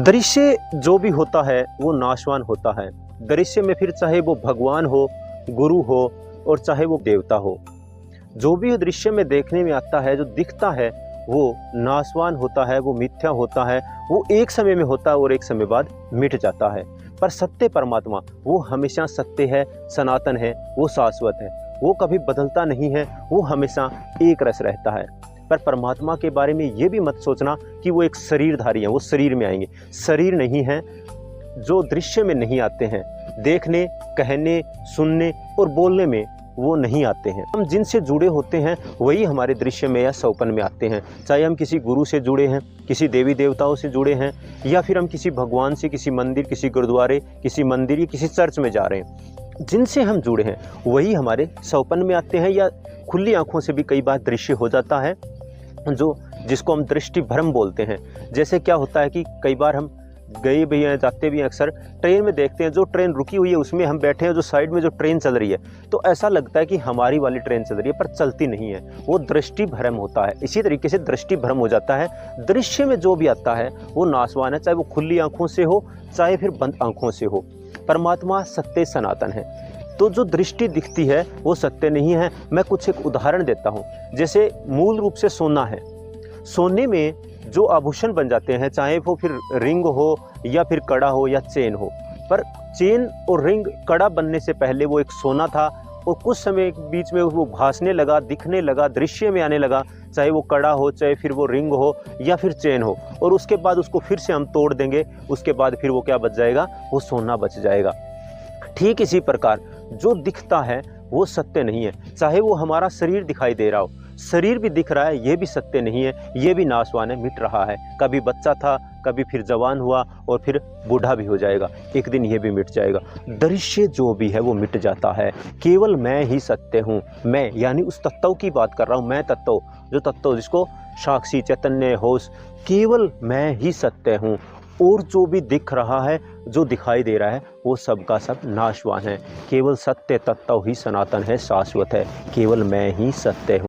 दृश्य जो भी होता है वो नाशवान होता है। दृश्य में फिर चाहे वो भगवान हो, गुरु हो और चाहे वो देवता हो, जो भी दृश्य में देखने में आता है, जो दिखता है वो नाशवान होता है, वो मिथ्या होता है, वो एक समय में होता है और एक समय बाद मिट जाता है। पर सत्य परमात्मा वो हमेशा सत्य है, सनातन है, वो शाश्वत है, वो कभी बदलता नहीं है, वो हमेशा एक रस रहता है। पर परमात्मा के बारे में ये भी मत सोचना कि वो एक शरीरधारी है, वो शरीर में आएंगे। शरीर नहीं है, जो दृश्य में नहीं आते हैं, देखने, कहने, सुनने और बोलने में वो नहीं आते हैं। हम जिनसे जुड़े होते हैं वही हमारे दृश्य में या सौपन में आते हैं। चाहे हम किसी गुरु से जुड़े हैं, किसी देवी देवताओं से जुड़े हैं, या फिर हम किसी भगवान से, किसी मंदिर, किसी गुरुद्वारे, किसी मंदिर या किसी चर्च में जा रहे हैं, जिनसे हम जुड़े हैं वही हमारे सौपन में आते हैं। या खुली आंखों से भी कई बार दृश्य हो जाता है, जिसको हम दृष्टि भ्रम बोलते हैं। जैसे क्या होता है कि कई बार हम गए भी हैं, जाते भी हैं, अक्सर ट्रेन में देखते हैं, जो ट्रेन रुकी हुई है उसमें हम बैठे हैं, जो साइड में जो ट्रेन चल रही है, तो ऐसा लगता है कि हमारी वाली ट्रेन चल रही है, पर चलती नहीं है। वो दृष्टि भ्रम होता है। इसी तरीके से दृष्टि भ्रम हो जाता है। दृश्य में जो भी आता है वो नाशवान है, चाहे वो खुली आंखों से हो, चाहे फिर बंद आंखों से हो। परमात्मा सत्य सनातन है। तो जो दृष्टि दिखती है वो सत्य नहीं है। मैं कुछ एक उदाहरण देता हूँ। जैसे मूल रूप से सोना है, सोने में जो आभूषण बन जाते हैं, चाहे वो फिर रिंग हो या फिर कड़ा हो या चेन हो, पर चेन और रिंग, कड़ा बनने से पहले वो एक सोना था और कुछ समय बीच में वो भासने लगा, दिखने लगा, दृश्य में आने लगा, चाहे वो कड़ा हो, चाहे फिर वो रिंग हो या फिर चेन हो, और उसके बाद उसको फिर से हम तोड़ देंगे, उसके बाद फिर वो क्या बच जाएगा, वो सोना बच जाएगा। ठीक इसी प्रकार जो दिखता है वो सत्य नहीं है। चाहे वो हमारा शरीर दिखाई दे रहा हो, शरीर भी दिख रहा है, ये भी सत्य नहीं है, ये भी नाशवान है, मिट रहा है। कभी बच्चा था, कभी फिर जवान हुआ और फिर बूढ़ा भी हो जाएगा, एक दिन ये भी मिट जाएगा। दृश्य जो भी है वो मिट जाता है। केवल मैं ही सत्य हूँ। मैं यानी उस तत्व की बात कर रहा हूँ। मैं तत्व, जो तत्व जिसको साक्षी, चैतन्य, होश, केवल मैं ही सत्य हूँ। और जो भी दिख रहा है, जो दिखाई दे रहा है, वो सब का सब नाशवान है। केवल सत्य तत्व ही सनातन है, शाश्वत है। केवल मैं ही सत्य हूँ।